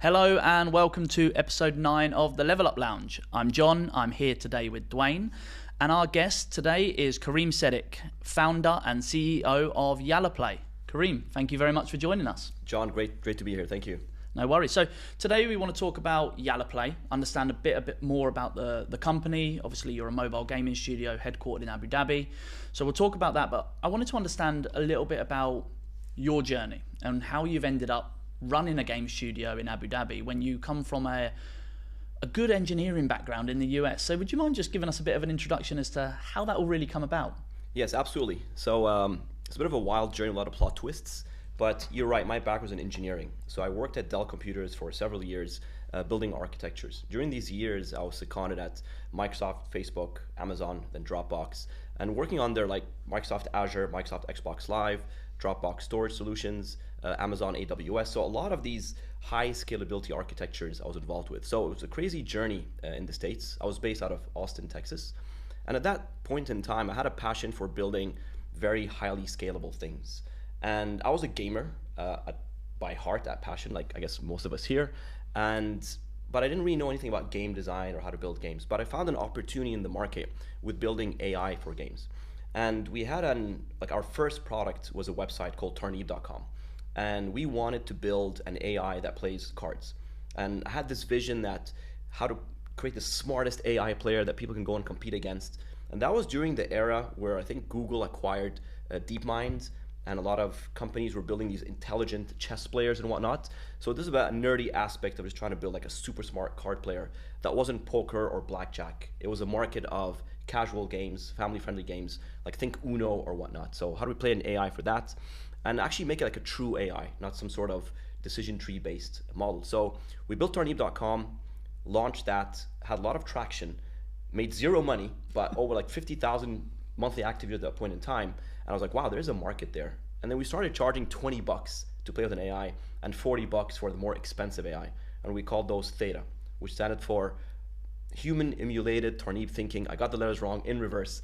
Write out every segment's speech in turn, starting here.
Hello and welcome to episode 9 of the Level Up Lounge. I'm John, I'm here today with Dwayne, and our guest today is Kareem Seddik, founder and CEO of YallaPlay. Kareem, thank you very much for joining us. John, great to be here, thank you. No worries. So today we want to talk about YallaPlay, understand a bit more about the company. Obviously you're a mobile gaming studio headquartered in Abu Dhabi. So we'll talk about that, but I wanted to understand a little bit about your journey and how you've ended up running a game studio in Abu Dhabi when you come from a good engineering background in the US. So would you mind just giving us a bit of an introduction as to how that will really come about? Yes, absolutely. So it's a bit of a wild journey, a lot of plot twists. But you're right, my background was in engineering. So I worked at Dell Computers for several years, building architectures. During these years, I was seconded at Microsoft, Facebook, Amazon, then Dropbox, and working on their like Microsoft Azure, Microsoft Xbox Live, Dropbox storage solutions, Amazon AWS. So a lot of these high scalability architectures I was involved with. So it was a crazy journey in the States. I was based out of Austin, Texas. And at that point in time, I had a passion for building very highly scalable things. And I was a gamer by heart, at passion, like I guess most of us here. But I didn't really know anything about game design or how to build games. But I found an opportunity in the market with building AI for games. And we had our first product was a website called Tarneeb.com. And we wanted to build an AI that plays cards. And I had this vision that how to create the smartest AI player that people can go and compete against. And that was during the era where I think Google acquired DeepMind, and a lot of companies were building these intelligent chess players and whatnot. So this is about a nerdy aspect of just trying to build like a super smart card player that wasn't poker or blackjack. It was a market of casual games, family-friendly games, like think Uno or whatnot. So how do we play an AI for that? And actually make it like a true AI, not some sort of decision tree based model. So we built Tarneeb.com, launched that, had a lot of traction, made zero money, but over like 50,000 monthly active users at that point in time. And I was like, wow, there's a market there. And then we started charging $20 to play with an AI and $40 for the more expensive AI. And we called those Theta, which standard for human emulated Tarneeb thinking. I got the letters wrong in reverse.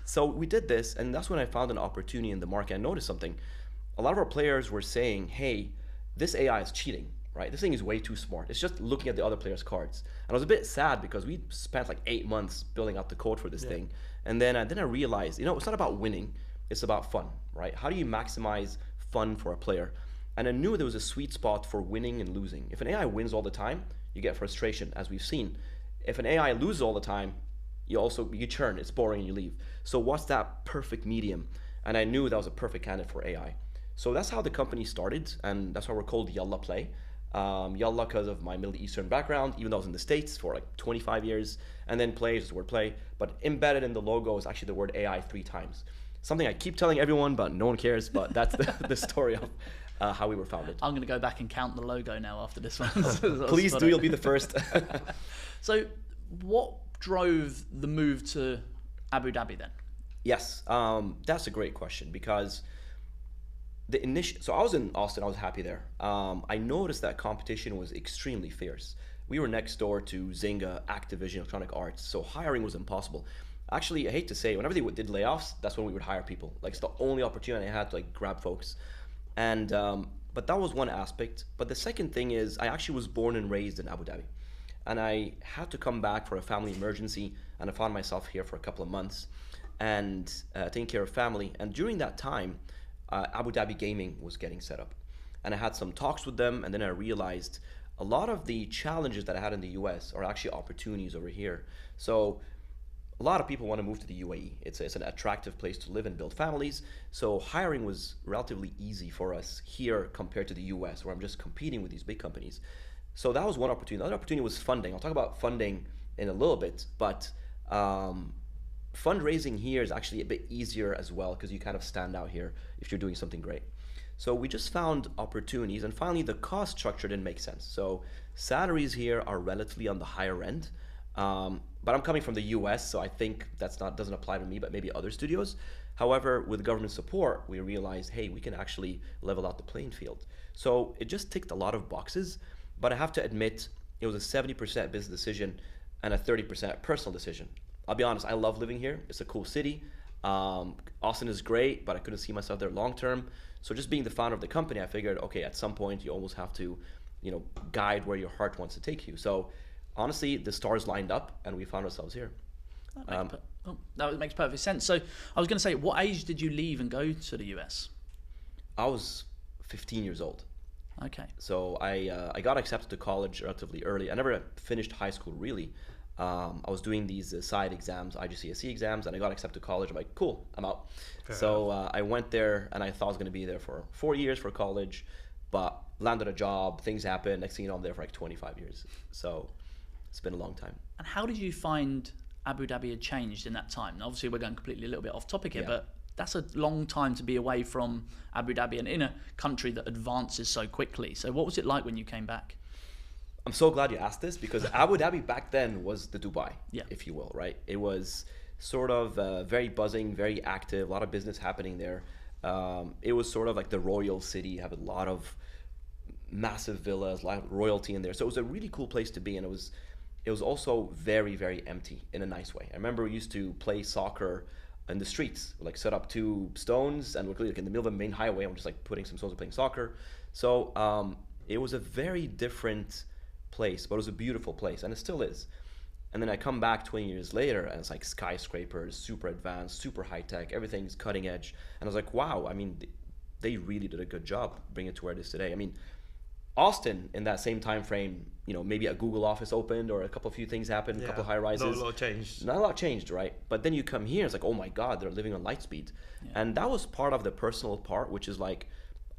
So we did this, and that's when I found an opportunity in the market. I noticed something. A lot of our players were saying, hey, this AI is cheating, right? This thing is way too smart. It's just looking at the other players' cards. And I was a bit sad because we spent like 8 months building out the code for this thing. And then I realized, it's not about winning, it's about fun, right? How do you maximize fun for a player? And I knew there was a sweet spot for winning and losing. If an AI wins all the time, you get frustration, as we've seen. If an AI loses all the time, you churn, it's boring and you leave. So what's that perfect medium? And I knew that was a perfect candidate for AI. So that's how the company started, and that's why we're called YallaPlay. Yalla because of my Middle Eastern background, even though I was in the States for like 25 years, and then play is the word play, but embedded in the logo is actually the word AI 3 times. Something I keep telling everyone, but no one cares, but that's the story of how we were founded. I'm going to go back and count the logo now after this one. Please do, you'll be the first. So what drove the move to Abu Dhabi then? Yes, that's a great question because so I was in Austin, I was happy there. I noticed that competition was extremely fierce. We were next door to Zynga, Activision, Electronic Arts, so hiring was impossible. Actually, I hate to say, whenever they did layoffs, that's when we would hire people. Like it's the only opportunity I had to like grab folks. And but that was one aspect. But the second thing is I actually was born and raised in Abu Dhabi. And I had to come back for a family emergency, and I found myself here for a couple of months and taking care of family. And during that time, Abu Dhabi Gaming was getting set up. And I had some talks with them, and then I realized a lot of the challenges that I had in the US are actually opportunities over here. So a lot of people want to move to the UAE. It's an attractive place to live and build families. So hiring was relatively easy for us here compared to the US, where I'm just competing with these big companies. So that was one opportunity. Another opportunity was funding. I'll talk about funding in a little bit, but fundraising here is actually a bit easier as well because you kind of stand out here if you're doing something great. So we just found opportunities, and finally the cost structure didn't make sense. So salaries here are relatively on the higher end, but I'm coming from the US, so I think doesn't apply to me, but maybe other studios. However, with government support, we realized, hey, we can actually level out the playing field. So it just ticked a lot of boxes. But I have to admit, it was a 70% business decision and a 30% personal decision. I'll be honest, I love living here. It's a cool city. Austin is great, but I couldn't see myself there long term. So just being the founder of the company, I figured, okay, at some point you almost have to guide where your heart wants to take you. So honestly, the stars lined up and we found ourselves here. That makes perfect sense. So I was going to say, what age did you leave and go to the US? I was 15 years old. Okay. So I got accepted to college relatively early. I never finished high school really. I was doing these side exams, IGCSE exams, and I got accepted to college. I'm like, cool, I'm out. So I went there, and I thought I was going to be there for 4 years for college, but landed a job, things happened. Next thing you know, I'm there for like 25 years. So it's been a long time. And how did you find Abu Dhabi had changed in that time? Now, obviously, we're going completely a little bit off topic here, but that's a long time to be away from Abu Dhabi and in a country that advances so quickly. So what was it like when you came back? I'm so glad you asked this, because Abu Dhabi back then was the Dubai, if you will, right? It was sort of very buzzing, very active, a lot of business happening there. It was sort of like the royal city, you have a lot of massive villas, a lot of royalty in there. So it was a really cool place to be, and it was also very, very empty in a nice way. I remember we used to play soccer in the streets, like set up 2 stones, and we're like in the middle of the main highway, I'm just like putting some stones and playing soccer. So it was a very different place, but it was a beautiful place, and it still is. And then I come back 20 years later, and it's like skyscrapers, super advanced, super high tech, everything's cutting edge. And I was like, wow, I mean, they really did a good job bringing it to where it is today. I mean, Austin in that same time frame, maybe a Google office opened or a few things happened, a couple of high rises. Not a lot changed. Not a lot changed, right? But then you come here, it's like, oh my God, they're living on light speed. And that was part of the personal part, which is like,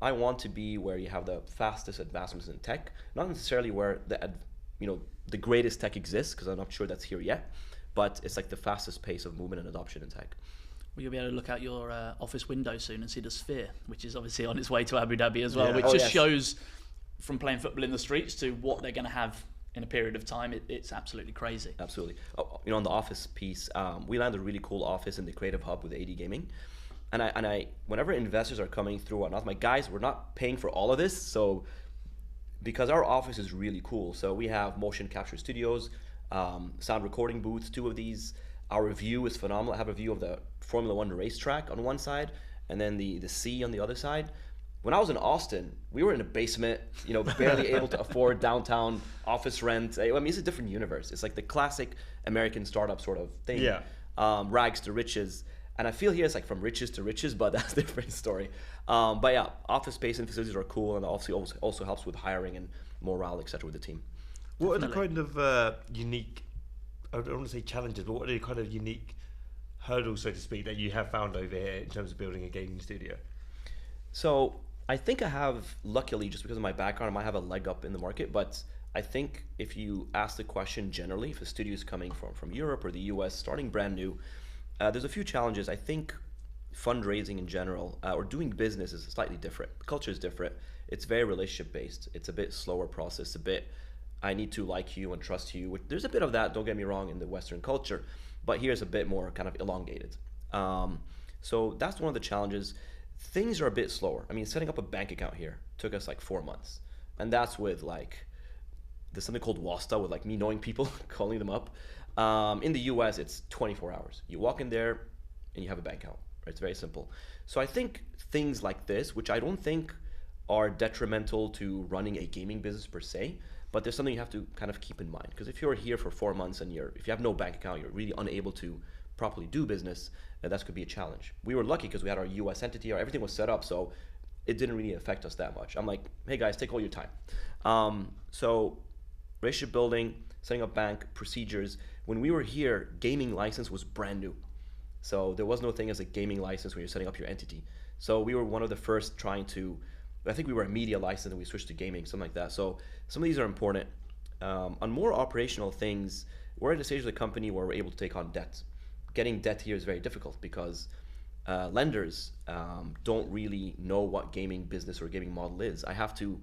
I want to be where you have the fastest advancements in tech, not necessarily where the greatest tech exists, because I'm not sure that's here yet, but it's like the fastest pace of movement and adoption in tech. Well, you'll be able to look out your office window soon and see the Sphere, which is obviously on its way to Abu Dhabi as well, which shows from playing football in the streets to what they're going to have in a period of time. It's absolutely crazy. Absolutely. On the office piece, we landed a really cool office in the Creative Hub with AD Gaming. And I, whenever investors are coming through, and I was like, guys, we're not paying for all of this. So, because our office is really cool. So we have motion capture studios, sound recording booths, 2 of these. Our view is phenomenal. I have a view of the Formula 1 racetrack on one side, and then the sea on the other side. When I was in Austin, we were in a basement, barely able to afford downtown office rent. I mean, it's a different universe. It's like the classic American startup sort of thing. Rags to riches. And I feel here it's like from riches to riches, but that's a different story. But yeah, office space and facilities are cool, and obviously also helps with hiring and morale, etc. with the team. What are the kind of unique, I don't want to say challenges, but what are the kind of unique hurdles, so to speak, that you have found over here in terms of building a gaming studio? So I think I have, luckily, just because of my background, I might have a leg up in the market, but I think if you ask the question generally, if a studio is coming from Europe or the US, starting brand new, there's a few challenges. I think fundraising in general, or doing business, is slightly different. The culture is different. It's very relationship based. It's a bit slower process, a bit, I need to like you and trust you. There's a bit of that, don't get me wrong, in the Western culture, but here's a bit more kind of elongated. So that's one of the challenges. Things are a bit slower. I mean, setting up a bank account here took us like 4 months. And that's with there's something called Wasta, with me knowing people, calling them up. In the US, it's 24 hours. You walk in there and you have a bank account. Right? It's very simple. So I think things like this, which I don't think are detrimental to running a gaming business per se, but there's something you have to kind of keep in mind. Because if you're here for 4 months and if you have no bank account, you're really unable to properly do business, that could be a challenge. We were lucky because we had our US entity, everything was set up, so it didn't really affect us that much. I'm like, hey guys, take all your time. So relationship building, setting up bank procedures. When we were here, gaming license was brand new. So there was no thing as a gaming license when you're setting up your entity. So we were one of the first trying to, I think we were a media license and we switched to gaming, something like that. So some of these are important. On more operational things, we're at a stage of the company where we're able to take on debt. Getting debt here is very difficult because lenders don't really know what gaming business or gaming model is. I have to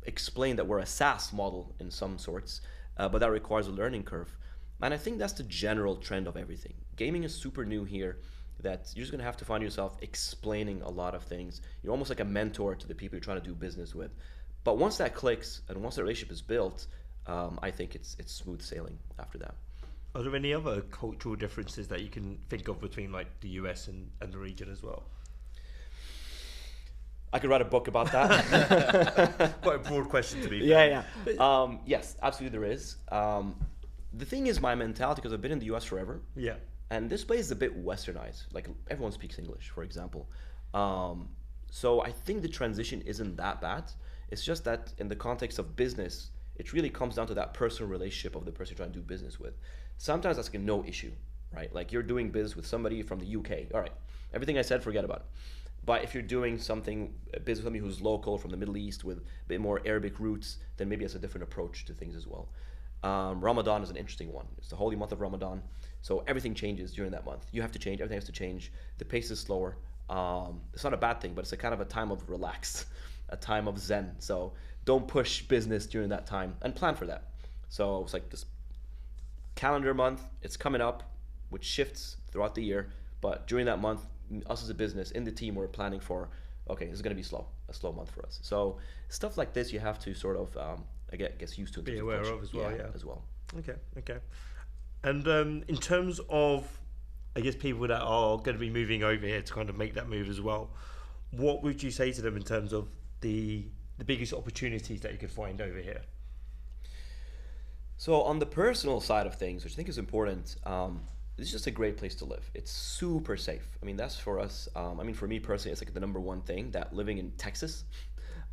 explain that we're a SaaS model in some sorts, but that requires a learning curve. And I think that's the general trend of everything. Gaming is super new here, that you're just gonna have to find yourself explaining a lot of things. You're almost like a mentor to the people you're trying to do business with. But once that clicks and once the relationship is built, I think it's smooth sailing after that. Are there any other cultural differences that you can think of between the US and the region as well? I could write a book about that. Quite a broad question to be fair. Yeah. Yes, absolutely there is. The thing is my mentality, because I've been in the US forever. Yeah. And this place is a bit westernized. Like everyone speaks English, for example. So I think the transition isn't that bad. It's just that in the context of business, it really comes down to that personal relationship of the person you're trying to do business with. Sometimes that's like a no issue, right? Like you're doing business with somebody from the UK. All right, everything I said, forget about it. But if you're doing something, business with somebody who's local from the Middle East with a bit more Arabic roots, then maybe it's a different approach to things as well. Ramadan is an interesting one. It's the holy month of Ramadan. So everything changes during that month. You have to change, everything has to change. The pace is slower. It's not a bad thing, but it's a kind of a time of relax, a time of zen. So don't push business during that time and plan for that. So it's like this calendar month, it's coming up, which shifts throughout the year. But during that month, us as a business, in the team, we're planning for, okay, this is going to be a slow month for us. So stuff like this, you have to sort of, I guess, used to. Be aware of as well, yeah. As well. Okay. And in terms of, I guess, people that are going to be moving over here to kind of make that move as well, what would you say to them in terms of the biggest opportunities that you could find over here? So on the personal side of things, which I think is important, it's just a great place to live. It's super safe. I mean, that's for us. I mean, for me personally, it's like the number one thing that living in Texas,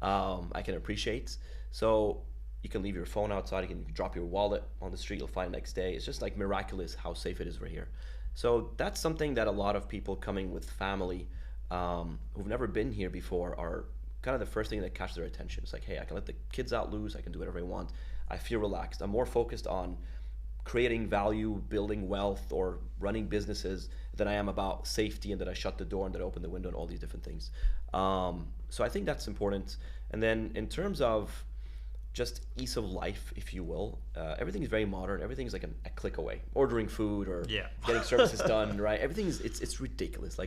I can appreciate. So you can leave your phone outside, you can drop your wallet on the street, you'll find it next day. It's just like miraculous how safe it is over here. So that's something that a lot of people coming with family who've never been here before are kind of the first thing that catches their attention. It's like, hey, I can let the kids out loose, I can do whatever I want. I feel relaxed. I'm more focused on creating value, building wealth, or running businesses than I am about safety and that I shut the door and that I open the window and all these different things. So I think that's important. And then in terms of just ease of life, if you will, everything is very modern. Everything's like a click away. Ordering food or getting services done, right? Everything is it's ridiculous.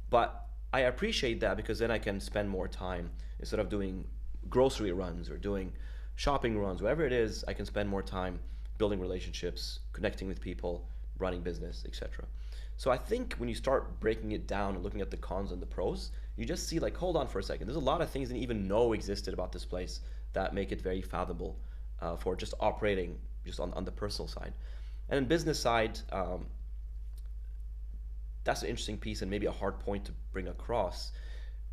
But I appreciate that because then I can spend more time instead of doing grocery runs or doing shopping runs, whatever it is. I can spend more time building relationships, connecting with people, running business, etc. So I think when you start breaking it down and looking at the cons and the pros, you just see like, hold on for a second. There's a lot of things I didn't even know existed about this place that make it very fathomable for just operating just on the personal side. And in business side, that's an interesting piece and maybe a hard point to bring across.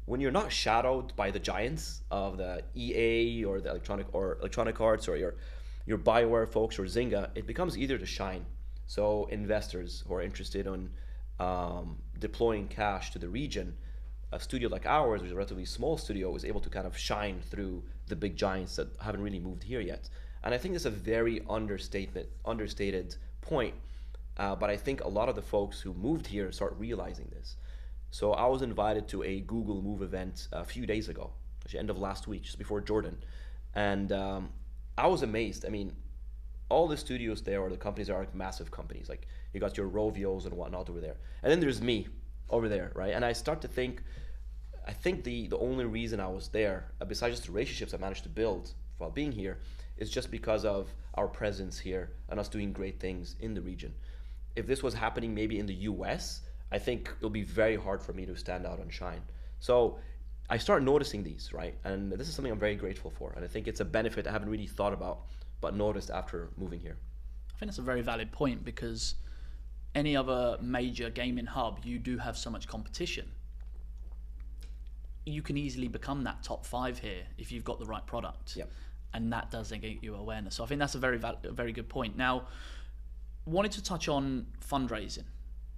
When you're not shadowed by the giants of the EA or the Electronic Arts or your BioWare folks or Zynga, it becomes easier to shine. So investors who are interested in deploying cash to the region, a studio like ours, which is a relatively small studio, is able to kind of shine through the big giants that haven't really moved here yet. And I think that's a very understated point. But I think a lot of the folks who moved here start realizing this. So I was invited to a Google Move event a few days ago, actually end of last week, just before Jordan. And I was amazed. I mean, all the studios there or the companies are like massive companies. Like you got your Rovios and whatnot over there. And then there's me over there, right? And I start to think, I think the only reason I was there, besides just the relationships I managed to build while being here, is just because of our presence here and us doing great things in the region. If this was happening maybe in the US, I think it'll be very hard for me to stand out and shine. So I start noticing these, right? And this is something I'm very grateful for. And I think it's a benefit I haven't really thought about, but noticed after moving here. I think that's a very valid point because any other major gaming hub, you do have so much competition. You can easily become that top 5 here if you've got the right product. Yep. And that does get you awareness. So I think that's a very good point. Now, wanted to touch on fundraising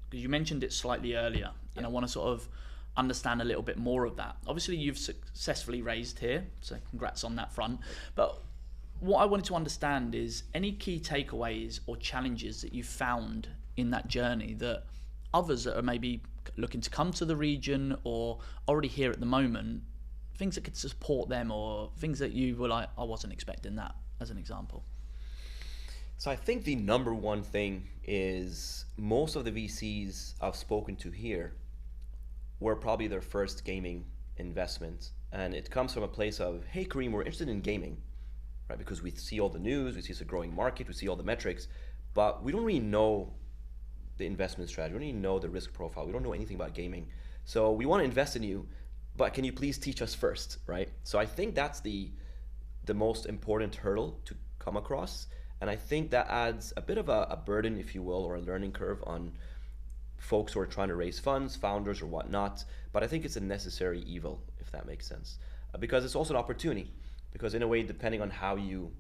because you mentioned it slightly earlier, and I want to sort of understand a little bit more of that. Obviously, you've successfully raised here, so congrats on that front. But what I wanted to understand is any key takeaways or challenges that you found in that journey that others that are maybe looking to come to the region or already here at the moment, things that could support them or things that you were like, I wasn't expecting that, as an example. So I think the number one thing is most of the VCs I've spoken to here were probably their first gaming investment. And it comes from a place of, hey, Kareem, we're interested in gaming, right? Because we see all the news, we see it's a growing market, we see all the metrics, but we don't really know the investment strategy, we don't even know the risk profile, we don't know anything about gaming. So we want to invest in you, but can you please teach us first, right? So I think that's the most important hurdle to come across. And I think that adds a bit of a burden, if you will, or a learning curve on folks who are trying to raise funds, founders or whatnot. But I think it's a necessary evil, if that makes sense. Because it's also an opportunity. Because in a way, depending on how you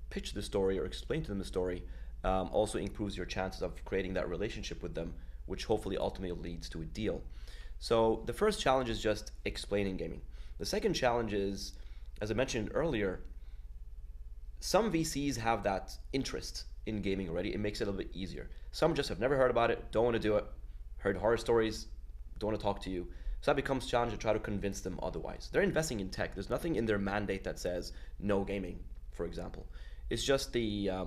pitch the story or explain to them the story, also improves your chances of creating that relationship with them, which hopefully ultimately leads to a deal. So the first challenge is just explaining gaming. The second challenge is, as I mentioned earlier, some VCs have that interest in gaming already. It makes it a little bit easier. Some just have never heard about it, don't want to do it, heard horror stories, don't want to talk to you. So that becomes challenging to try to convince them otherwise. They're investing in tech. There's nothing in their mandate that says no gaming, for example. It's just the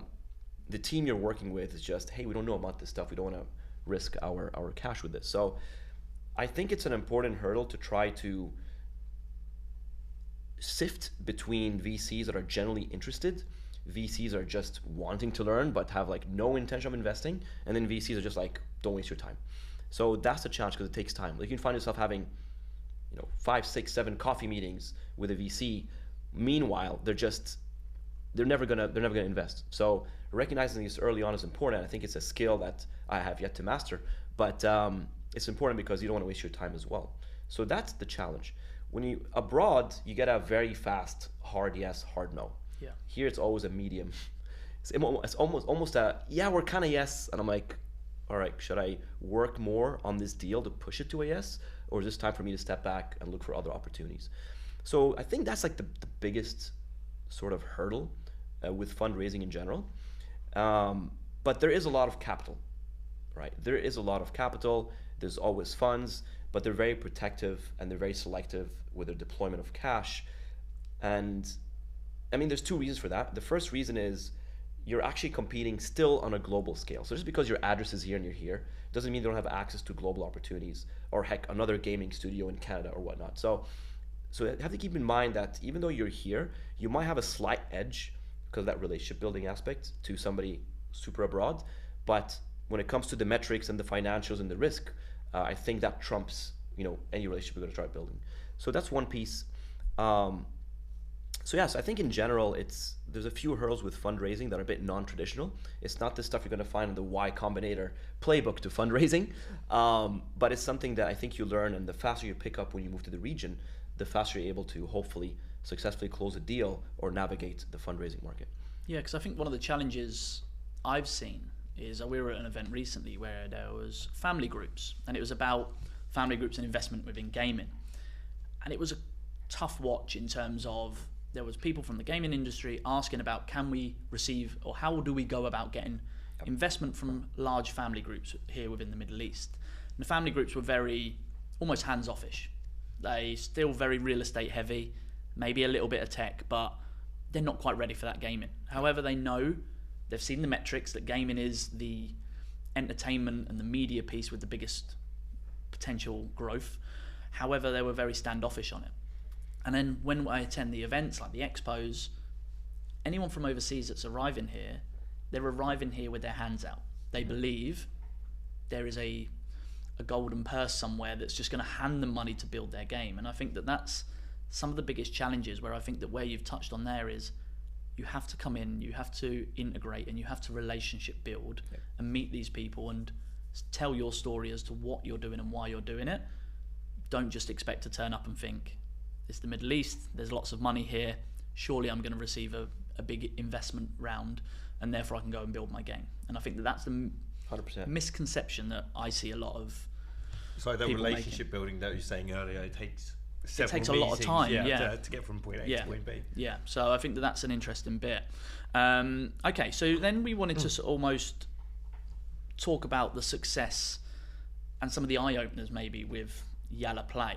team you're working with is just, hey, we don't know about this stuff. We don't want to risk our cash with this. So I think it's an important hurdle to try to sift between VCs that are generally interested, VCs are just wanting to learn but have like no intention of investing, and then VCs are just like, don't waste your time. So that's the challenge, because it takes time. Like you can find yourself having, 5, 6, 7 coffee meetings with a VC. Meanwhile, they're never gonna invest. So recognizing this early on is important. I think it's a skill that I have yet to master, but it's important because you don't want to waste your time as well. So that's the challenge. When you abroad, you get a very fast hard yes, hard no. Yeah. Here it's always a medium. It's almost a yeah, we're kind of yes, and I'm like, all right, should I work more on this deal to push it to a yes, or is this time for me to step back and look for other opportunities? So I think that's like the biggest sort of hurdle with fundraising in general. But there is a lot of capital, right? There is a lot of capital. There's always funds, but they're very protective and they're very selective with their deployment of cash. And I mean, there's 2 reasons for that. The first reason is you're actually competing still on a global scale. So just because your address is here and you're here, doesn't mean they don't have access to global opportunities, or heck, another gaming studio in Canada or whatnot. So you have to keep in mind that even though you're here, you might have a slight edge because of that relationship building aspect to somebody super abroad. But when it comes to the metrics and the financials and the risk, I think that trumps any relationship you're going to try building. So that's one piece. So yes, I think in general there's a few hurdles with fundraising that are a bit non-traditional. It's not the stuff you're going to find in the Y Combinator playbook to fundraising, but it's something that I think you learn, and the faster you pick up when you move to the region, the faster you're able to hopefully successfully close a deal or navigate the fundraising market. Yeah, because I think one of the challenges I've seen is we were at an event recently where there was family groups, and it was about family groups and investment within gaming. And it was a tough watch in terms of there was people from the gaming industry asking about, can we receive, or how do we go about getting investment from large family groups here within the Middle East? And the family groups were very, almost hands-offish. They still very real estate heavy, maybe a little bit of tech, but they're not quite ready for that gaming. However, they've seen the metrics that gaming is the entertainment and the media piece with the biggest potential growth. However, they were very standoffish on it. And then when I attend the events like the expos, anyone from overseas that's arriving here, they're arriving here with their hands out. They believe there is a golden purse somewhere that's just going to hand them money to build their game. And I think that that's some of the biggest challenges, where I think that where you've touched on there is you have to come in, you have to integrate, and you have to relationship build and meet these people and tell your story as to what you're doing and why you're doing it. Don't just expect to turn up and think, it's the Middle East, there's lots of money here, surely I'm going to receive a big investment round and therefore I can go and build my game. And I think that that's the 100%. Misconception that I see a lot of. So that relationship building that you were saying earlier, it takes a lot of time, to get from point A to point B. Yeah, so I think that that's an interesting bit. Okay, so then we wanted to almost talk about the success and some of the eye-openers maybe with YallaPlay.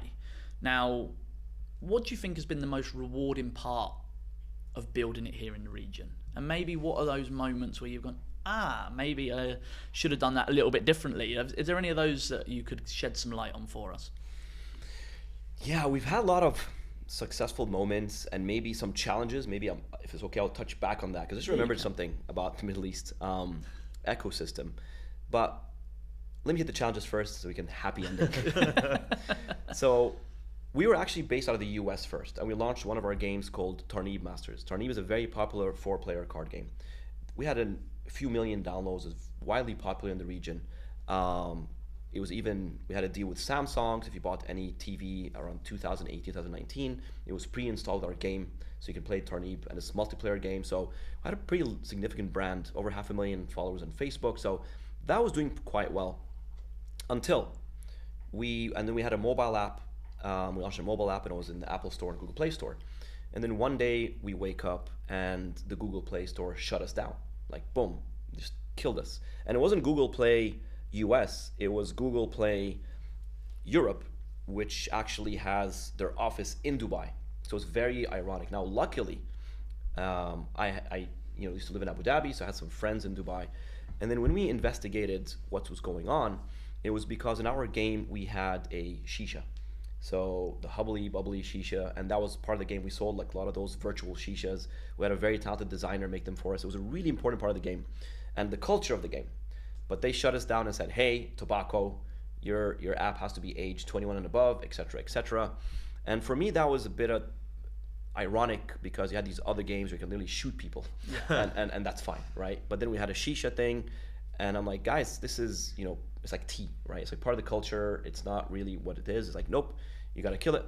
Now, what do you think has been the most rewarding part of building it here in the region? And maybe what are those moments where you've gone, maybe I should have done that a little bit differently? Is there any of those that you could shed some light on for us? Yeah, we've had a lot of successful moments and maybe some challenges. Maybe if it's okay, I'll touch back on that, because I just remembered something about the Middle East ecosystem. But let me hit the challenges first so we can happy end it. So We were actually based out of the US first, and we launched one of our games called Tarneeb Masters. Tarneeb is a very popular 4-player card game. We had a few million downloads, it's widely popular in the region. We had a deal with Samsung, so if you bought any TV around 2008, 2019, it was pre-installed our game, so you can play Tarneeb, and it's a multiplayer game. So we had a pretty significant brand, over 500,000 followers on Facebook, so that was doing quite well. Until then we had a mobile app. We launched a mobile app, and it was in the Apple Store and Google Play Store. And then one day we wake up and the Google Play Store shut us down. Like, boom, just killed us. And it wasn't Google Play US, it was Google Play Europe, which actually has their office in Dubai. So it's very ironic. Now, luckily, I used to live in Abu Dhabi, so I had some friends in Dubai. And then when we investigated what was going on, it was because in our game we had a shisha. So the hubbly bubbly shisha, and that was part of the game. We sold like a lot of those virtual shishas. We had a very talented designer make them for us. It was a really important part of the game and the culture of the game. But they shut us down and said, hey, tobacco, your app has to be age 21 and above, etc., etc. And for me, that was a bit of ironic because you had these other games where you can literally shoot people, and that's fine, right? But then we had a shisha thing, and I'm like, guys, this is, it's like tea, right? It's like part of the culture. It's not really what it is. It's like, nope, you got to kill it.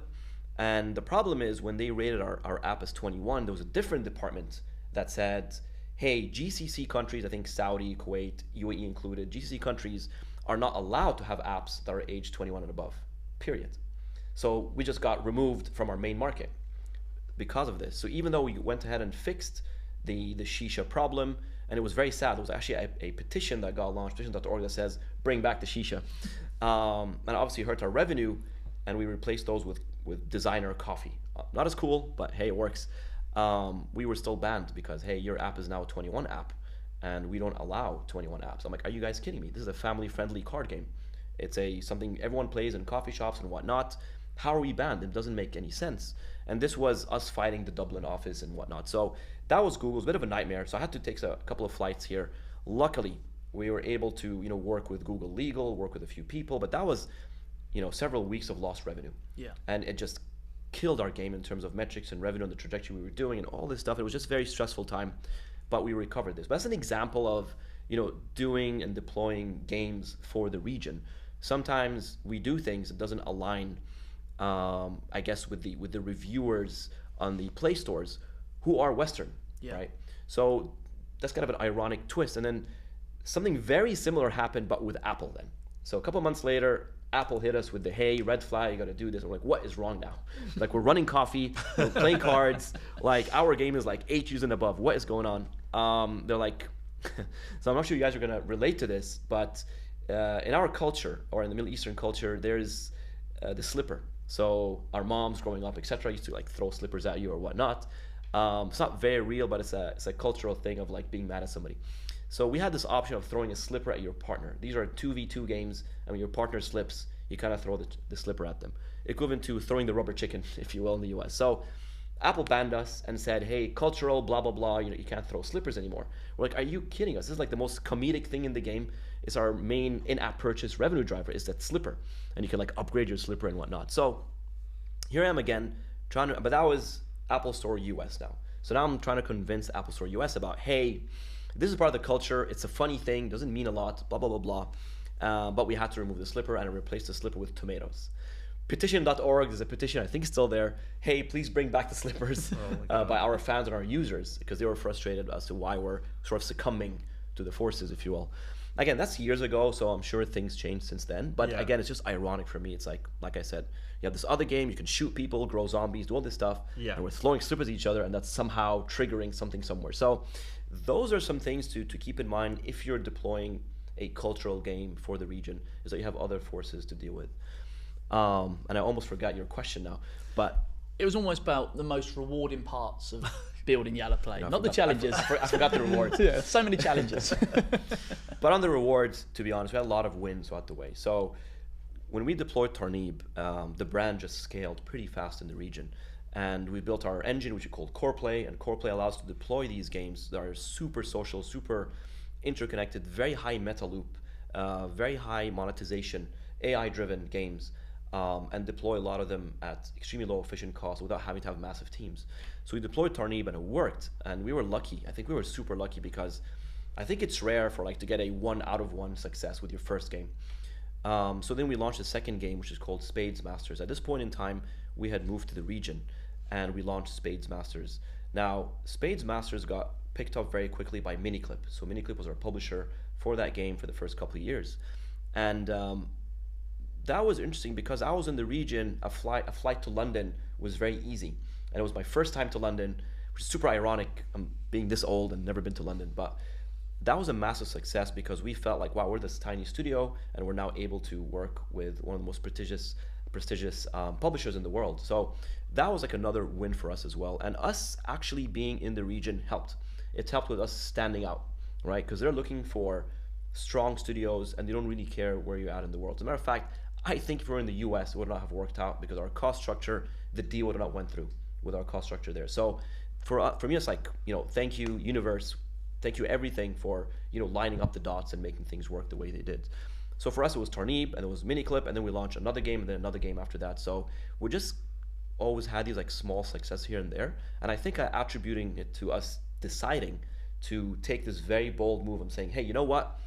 And the problem is when they rated our app as 21, there was a different department that said, hey, GCC countries, I think Saudi, Kuwait, UAE included, GCC countries are not allowed to have apps that are age 21 and above, period. So we just got removed from our main market because of this. So even though we went ahead and fixed the shisha problem, and it was very sad, there was actually a petition that got launched, petition.org, that says, bring back the shisha. And obviously it hurt our revenue, and we replaced those with designer coffee. Not as cool, but hey, it works. We were still banned because, hey, your app is now a 21 app, and we don't allow 21 apps. I'm like, are you guys kidding me? This is a family-friendly card game. It's something everyone plays in coffee shops and whatnot. How are we banned? It doesn't make any sense. And this was us fighting the Dublin office and whatnot. So that was Google. It was a bit of a nightmare. So I had to take a couple of flights here. Luckily, we were able to work with Google Legal, work with a few people, but that was several weeks of lost revenue. Yeah. And it just killed our game in terms of metrics and revenue and the trajectory we were doing and all this stuff. It was just a very stressful time, but we recovered this. But that's an example of doing and deploying games for the region. Sometimes we do things that doesn't align, I guess, with the reviewers on the Play Stores who are Western, right? So that's kind of an ironic twist. And then something very similar happened, but with Apple then. So a couple months later, Apple hit us with the, hey, red flag, you got to do this. We're like, what is wrong now? Like, we're running coffee, we're playing cards, like our game is like 8 years and above. What is going on? They're like, so I'm not sure you guys are going to relate to this, but in our culture, or in the Middle Eastern culture, there's the slipper. So our moms growing up, etc., used to like throw slippers at you or whatnot. It's not very real, but it's a cultural thing of like being mad at somebody. So we had this option of throwing a slipper at your partner. These are 2v2 games, and when your partner slips, you kind of throw the slipper at them. Equivalent to throwing the rubber chicken, if you will, in the US. So Apple banned us and said, hey, cultural, blah, blah, blah, you can't throw slippers anymore. We're like, are you kidding us? This is like the most comedic thing in the game. It's our main in-app purchase revenue driver, is that slipper. And you can like upgrade your slipper and whatnot. So here I am again, but that was Apple Store US now. So now I'm trying to convince Apple Store US about, hey, this is part of the culture. It's a funny thing. Doesn't mean a lot. Blah, blah, blah, blah. But we had to remove the slipper and replace the slipper with tomatoes. Petition.org is a petition. I think it's still there. Hey, please bring back the slippers by our fans and our users, because they were frustrated as to why we're sort of succumbing to the forces, if you will. Again, that's years ago, so I'm sure things changed since then. But again, it's just ironic for me. It's like I said, you have this other game, you can shoot people, grow zombies, do all this stuff, and we're throwing slippers at each other, and that's somehow triggering something somewhere. So those are some things to keep in mind if you're deploying a cultural game for the region, is that you have other forces to deal with. And I almost forgot your question now, but it was almost about the most rewarding parts of building YallaPlay, not the challenges. I forgot the rewards. Yeah, so many challenges. But on the rewards, to be honest, we had a lot of wins throughout the way. So when we deployed Tarneeb, the brand just scaled pretty fast in the region. And we built our engine, which we called CorePlay, and CorePlay allows us to deploy these games that are super social, super interconnected, very high meta loop, very high monetization, AI-driven games and deploy a lot of them at extremely low efficient cost without having to have massive teams. So we deployed Tarnib and it worked, and we were lucky. I think we were super lucky because I think it's rare for like to get a 1 out of 1 success with your first game. So then we launched a second game, which is called Spades Masters. At this point in time, we had moved to the region, and we launched Spades Masters. Now, Spades Masters got picked up very quickly by Miniclip. So Miniclip was our publisher for that game for the first couple of years, and that was interesting because I was in the region. A flight to London was very easy, and it was my first time to London, which is super ironic. I'm being this old and never been to London, but that was a massive success because we felt like, wow, we're this tiny studio and we're now able to work with one of the most prestigious publishers in the world. So that was like another win for us as well. And us actually being in the region helped. It helped with us standing out, right? Because they're looking for strong studios and they don't really care where you're at in the world. As a matter of fact, I think if we were in the US, it would not have worked out because our cost structure, the deal would not went through with our cost structure there. So for me, it's like, thank you, universe. Thank you everything for lining up the dots and making things work the way they did. So for us it was Tarnib and it was Miniclip, and then we launched another game and then another game after that. So we just always had these like small successes here and there, and I think I'm attributing it to us deciding to take this very bold move and saying, hey, you know what?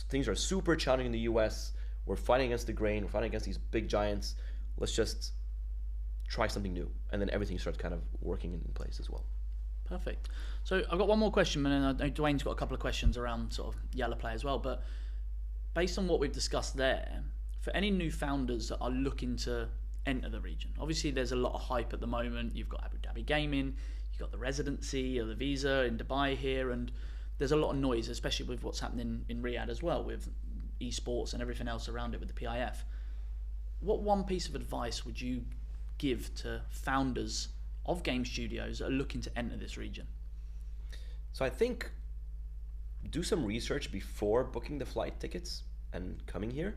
Things are super challenging in the US. We're fighting against the grain. We're fighting against these big giants. Let's just try something new, and then everything starts kind of working in place as well. Perfect. So I've got one more question, and I know Dwayne's got a couple of questions around sort of YallaPlay as well. But based on what we've discussed there, for any new founders that are looking to enter the region, obviously there's a lot of hype at the moment. You've got Abu Dhabi Gaming, you've got the residency or the visa in Dubai here, and there's a lot of noise, especially with what's happening in Riyadh as well, with esports and everything else around it with the PIF. What one piece of advice would you give to founders of game studios that are looking to enter this region? So I think do some research before booking the flight tickets and coming here,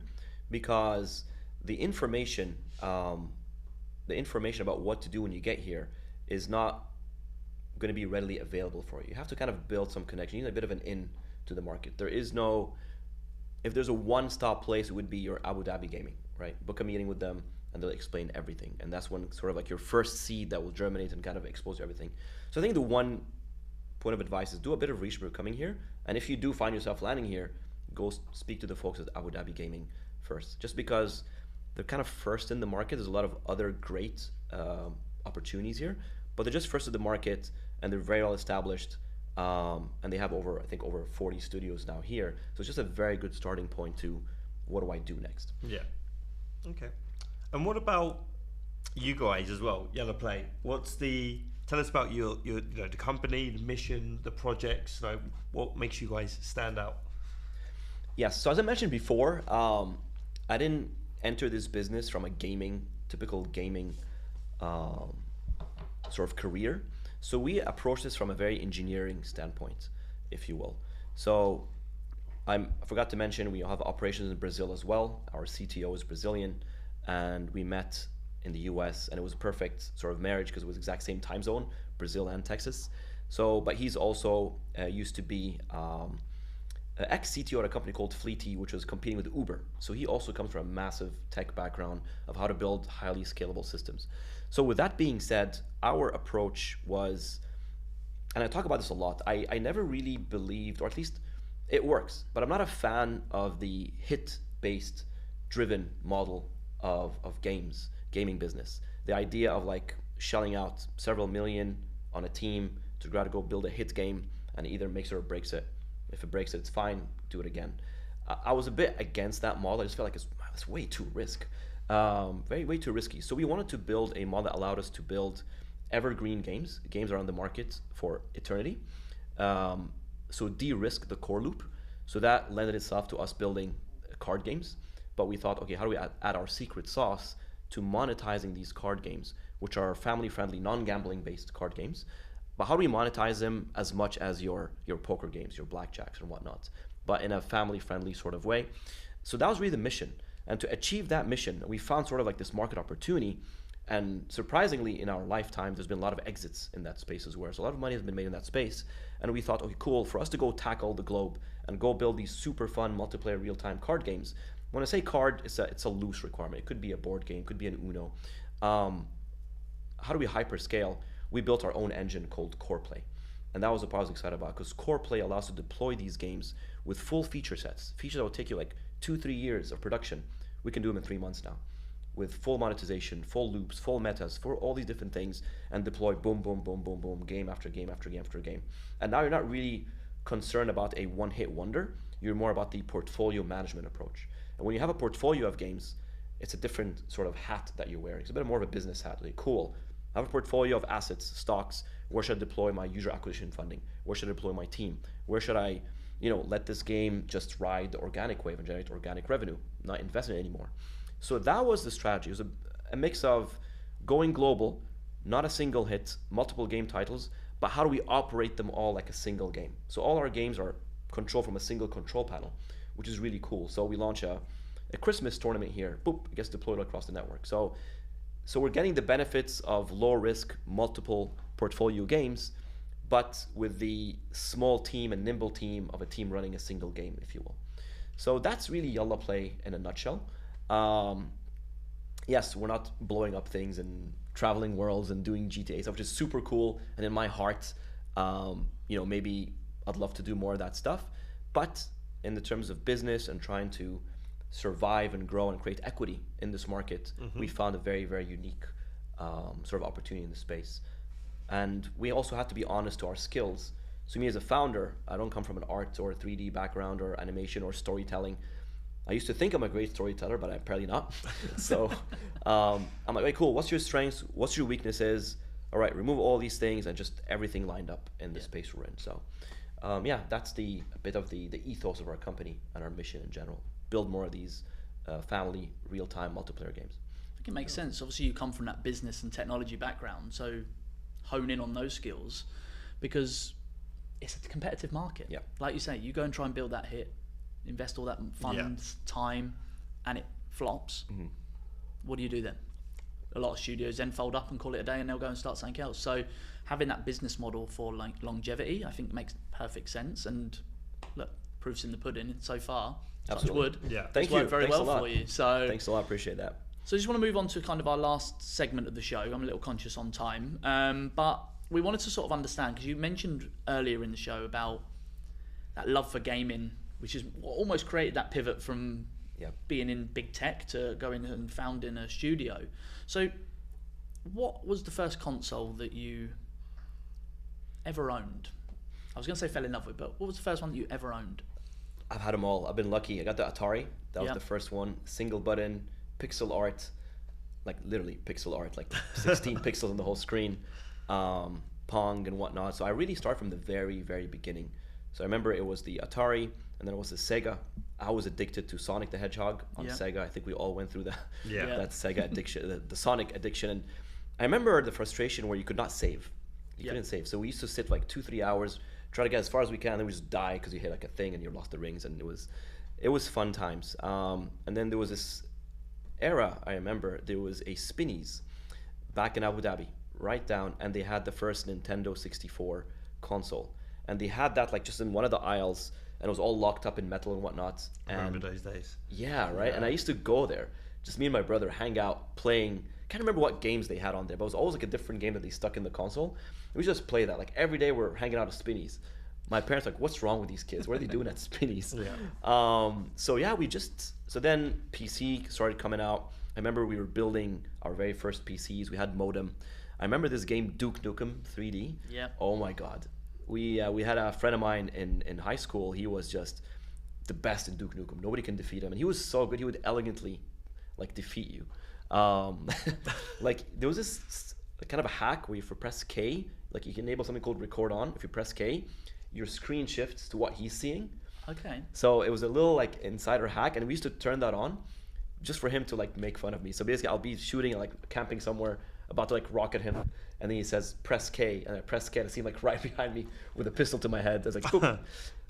because the information about what to do when you get here is not going to be readily available for you. You have to kind of build some connection. You need a bit of an in to the market. There is no, if there's a one-stop place, it would be your Abu Dhabi Gaming, right? Book a meeting with them and they'll explain everything. And that's when sort of like your first seed that will germinate and kind of expose everything. So I think the one point of advice is do a bit of research before coming here. And if you do find yourself landing here, go speak to the folks at Abu Dhabi Gaming first. Just because they're kind of first in the market. There's a lot of other great opportunities here, but they're just first in the market and they're very well established. And they have over 40 studios now here. So it's just a very good starting point to what do I do next? Yeah. Okay. And what about you guys as well, YallaPlay? Tell us about your the company, the mission, the projects. What makes you guys stand out? Yes. So as I mentioned before, I didn't enter this business from a typical gaming sort of career. So we approach this from a very engineering standpoint, if you will. So I forgot to mention we have operations in Brazil as well. Our CTO is Brazilian, and we met in the US, and it was a perfect sort of marriage because it was the exact same time zone, Brazil and Texas. So, but he's also used to be ex-CTO at a company called Fleety, which was competing with Uber. So he also comes from a massive tech background of how to build highly scalable systems. So with that being said, our approach was, and I talk about this a lot, I never really believed, or at least it works, but I'm not a fan of the hit-based driven model of gaming business. The idea of like shelling out several million on a team to try to go build a hit game and either makes it or breaks it. If it breaks it, it's fine, do it again. I was a bit against that model. I just felt like it's way too way too risky. So we wanted to build a model that allowed us to build evergreen games that are on the market for eternity. So de-risk the core loop. So that lended itself to us building card games. But we thought, okay, how do we add our secret sauce to monetizing these card games, which are family-friendly, non-gambling based card games? But how do we monetize them as much as your poker games, your blackjacks and whatnot, but in a family-friendly sort of way? So that was really the mission. And to achieve that mission, we found sort of like this market opportunity. And surprisingly, in our lifetime, there's been a lot of exits in that space as well. So a lot of money has been made in that space. And we thought, okay, cool, for us to go tackle the globe and go build these super fun multiplayer real-time card games, When I say card, it's a loose requirement. It could be a board game, could be an Uno. How do we hyperscale? We built our own engine called CorePlay. And that was the part I was excited about, because CorePlay allows to deploy these games with full feature sets. Features that will take you like 2-3 years of production. We can do them in 3 months now, with full monetization, full loops, full metas, for all these different things, and deploy boom, boom, boom, boom, boom, game after game after game after game. And now you're not really concerned about a one-hit wonder. You're more about the portfolio management approach. And when you have a portfolio of games, it's a different sort of hat that you're wearing. It's a bit more of a business hat. Like, cool, I have a portfolio of assets, stocks. Where should I deploy my user acquisition funding? Where should I deploy my team? Where should I, let this game just ride the organic wave and generate organic revenue, not invest in it anymore? So that was the strategy. It was a mix of going global, not a single hit, multiple game titles, but how do we operate them all like a single game? So all our games are controlled from a single control panel, which is really cool. So we launch a Christmas tournament here, boop, it gets deployed across the network. So we're getting the benefits of low risk, multiple portfolio games, but with the small team and nimble team of a team running a single game, if you will. So that's really YallaPlay in a nutshell. Yes, we're not blowing up things and traveling worlds and doing GTA stuff, which is super cool. And in my heart, maybe I'd love to do more of that stuff. But in the terms of business and trying to survive and grow and create equity in this market, we found a very, very unique sort of opportunity in the space. And we also have to be honest to our skills. So me as a founder, I don't come from an art or 3D background or animation or storytelling. I used to think I'm a great storyteller, but I'm apparently not. So I'm like, hey, cool, what's your strengths? What's your weaknesses? All right, remove all these things and just everything lined up in the space we're in. So that's a bit of the ethos of our company and our mission in general. Build more of these family, real-time multiplayer games. I think it makes sense. Obviously, you come from that business and technology background, so hone in on those skills, because it's a competitive market. Yeah. Like you say, you go and try and build that hit, invest all that funds, time, and it flops. What do you do then? A lot of studios then fold up and call it a day, and they'll go and start something else. So having that business model for like longevity, I think makes perfect sense. And look, proof's in the pudding so far. Absolutely. Touch wood. Yeah. It's Thank you. worked very Thanks well a lot. for you. So Thanks a lot. Appreciate that. So I just want to move on to kind of our last segment of the show. I'm a little conscious on time, but we wanted to sort of understand, because you mentioned earlier in the show about that love for gaming, which is what almost created that pivot from being in big tech to going and founding a studio. So what was the first console that you ever owned? I was going to say fell in love with, but what was the first one that you ever owned? I've had them all. I've been lucky. I got the Atari. That was the first one. Single button, pixel art, like literally pixel art, like 16 pixels on the whole screen, Pong and whatnot. So I really start from the very, very beginning. So I remember it was the Atari, and then it was the Sega. I was addicted to Sonic the Hedgehog on Sega. I think we all went through that Sega addiction, the Sonic addiction. And I remember the frustration where you could not save. You couldn't save. So we used to sit like 2-3 hours, try to get as far as we can, and then we just die because you hit like a thing and you lost the rings, and it was fun times. And then there was this era, I remember, there was a Spinneys back in Abu Dhabi, right down, and they had the first Nintendo 64 console. And they had that like just in one of the aisles, and it was all locked up in metal and whatnot. I remember those days. Yeah, right? Yeah. And I used to go there, just me and my brother, hang out, playing. Can't remember what games they had on there, but it was always like a different game that they stuck in the console. We just play that. Like every day we're hanging out at Spinneys. My parents were like, what's wrong with these kids? What are they doing at Spinneys? So then PC started coming out. I remember we were building our very first PCs. We had modem. I remember this game, Duke Nukem 3D. Yeah. Oh my God. We had a friend of mine in high school. He was just the best in Duke Nukem. Nobody can defeat him. And he was so good. He would elegantly like defeat you. Like there was this kind of a hack where if you press K, like you can enable something called record on. If you press K, your screen shifts to what he's seeing. Okay. So it was a little like insider hack, and we used to turn that on just for him to like make fun of me. So basically I'll be shooting, like camping somewhere, about to like rocket him, and then he says press K, and I press K, and I see him like right behind me with a pistol to my head. I was like, boop.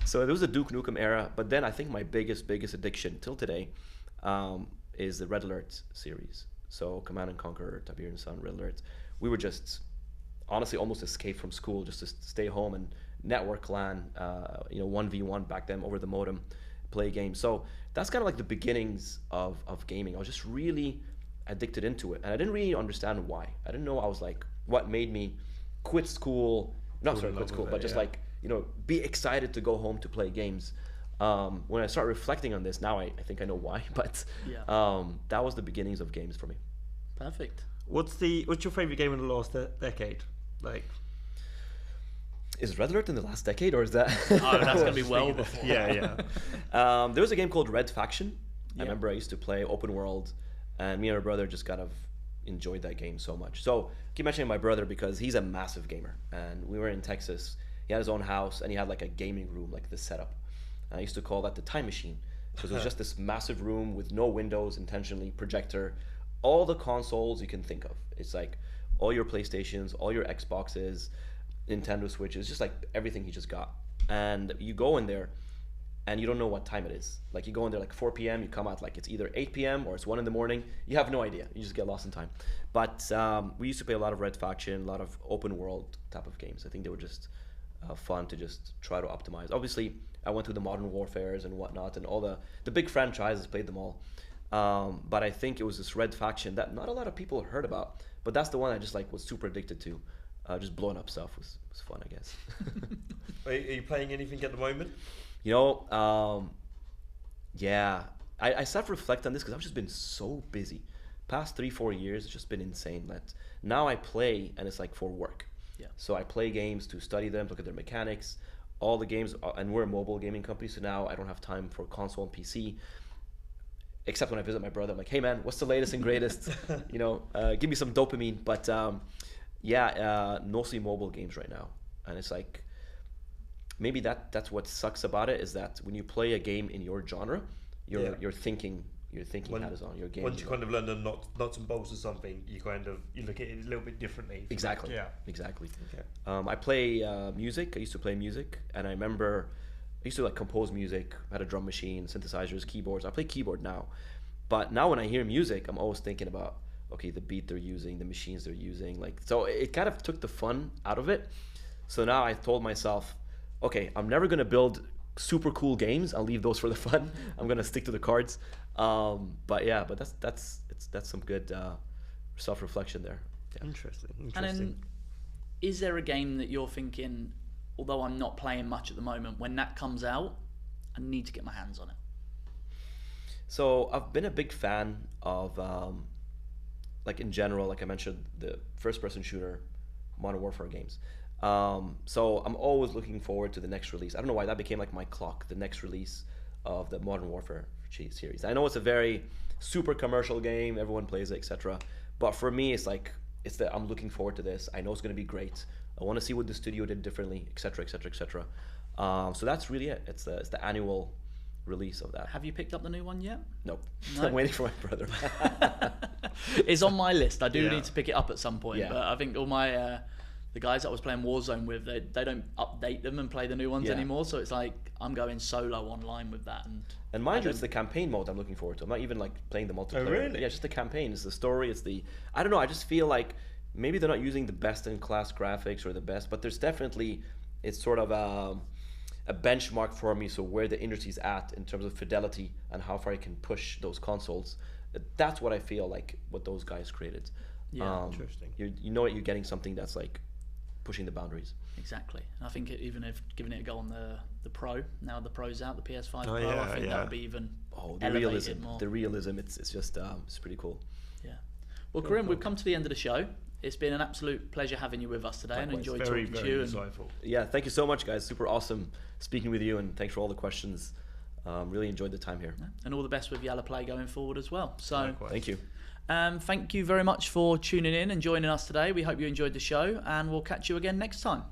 So there was a Duke Nukem era, but then I think my biggest addiction till today is the Red Alert series. So Command and Conquer, Tiberian Sun, Red Alert. We were just honestly almost escaped from school just to stay home and network LAN, 1v1 back then over the modem, play games. So that's kind of like the beginnings of gaming. I was just really addicted into it, and I didn't really understand why. I didn't know. I was like, what made me quit school? Not sorry, quit school, but just like, you know, be excited to go home to play games. When I start reflecting on this now, I think I know why. But that was the beginnings of games for me. Perfect. What's your favorite game in the last decade? Like, is Red Alert in the last decade, or is that? Oh, that's gonna be well before. Yeah. There was a game called Red Faction. I remember I used to play open world, and me and my brother just kind of enjoyed that game so much. So I keep mentioning my brother because he's a massive gamer, and we were in Texas. He had his own house, and he had like a gaming room, like this setup. And I used to call that the time machine, because it was just this massive room with no windows, intentionally, projector, all the consoles you can think of. It's like all your PlayStations, all your Xboxes, Nintendo Switches, just like everything he just got. And you go in there and you don't know what time it is. Like you go in there like 4 p.m, you come out like it's either 8 p.m. or it's 1 in the morning. You have no idea. You just get lost in time. But we used to play a lot of Red Faction, a lot of open world type of games. I think they were just fun to just try to optimize. Obviously, I went through the Modern Warfares and whatnot, and all the big franchises, played them all. But I think it was this Red Faction that not a lot of people heard about. But that's the one I just like was super addicted to. Just blowing up stuff was fun, I guess. Are you playing anything at the moment? You know, yeah. I started to reflect on this because I've just been so busy. Past 3-4 years, it's just been insane. That now I play and it's like for work. Yeah. So I play games to study them, look at their mechanics, all the games, and we're a mobile gaming company, so now I don't have time for console and PC. Except when I visit my brother, I'm like, hey man, what's the latest and greatest? You know, give me some dopamine. But mostly mobile games right now. And it's like, maybe that's what sucks about it, is that when you play a game in your genre, you're thinking hat is on, your game. Once you kind of learn the nuts and bolts of something, you look at it a little bit differently. Exactly. Yeah. Exactly. Okay. I play music. I used to play music, and I remember I used to like compose music. I had a drum machine, synthesizers, keyboards. I play keyboard now, but now when I hear music, I'm always thinking about, okay, the beat they're using, the machines they're using, like, so it kind of took the fun out of it. So now I told myself, okay, I'm never gonna build super cool games. I'll leave those for the fun. I'm gonna stick to the cards. But that's some good self-reflection there. Yeah. Interesting. And then, is there a game that you're thinking, although I'm not playing much at the moment, when that comes out, I need to get my hands on it? So I've been a big fan of, like in general, like I mentioned, the first-person shooter, Modern Warfare games. So I'm always looking forward to the next release. I don't know why that became like my clock, the next release of the Modern Warfare series. I know it's a very super commercial game, everyone plays it, etc. But for me, it's like, I'm looking forward to this. I know it's going to be great. I want to see what the studio did differently, etc., etc., etc. So that's really it. It's the annual release of that. Have you picked up the new one yet? Nope. No? I'm waiting for my brother. It's on my list. I do need to pick it up at some point. Yeah. But I think all my the guys that I was playing Warzone with, they don't update them and play the new ones anymore. So it's like I'm going solo online with that. And mind you, it's the campaign mode I'm looking forward to. I'm not even like playing the multiplayer. Oh, really? Yeah, just the campaign. It's the story. It's the, I don't know. I just feel like maybe they're not using the best in class graphics or the best, but there's definitely, it's sort of a benchmark for me. So where the industry's at in terms of fidelity and how far you can push those consoles. That's what I feel like what those guys created. Yeah, interesting. You know what, you're getting something that's like pushing the boundaries. Exactly. And I think even if giving it a go on the Pro, now the Pro's out, the PS5 Pro, yeah, I think that would be even the elevated realism. more. The realism, it's just it's pretty cool. Yeah. Well, Kareem, we've come to the end of the show. It's been an absolute pleasure having you with us today, and enjoyed talking to you. Insightful. Yeah, thank you so much, guys. Super awesome speaking with you, and thanks for all the questions. Really enjoyed the time here. And all the best with YallaPlay going forward as well. So, Likewise. Thank you. thank you very much for tuning in and joining us today. We hope you enjoyed the show, and we'll catch you again next time.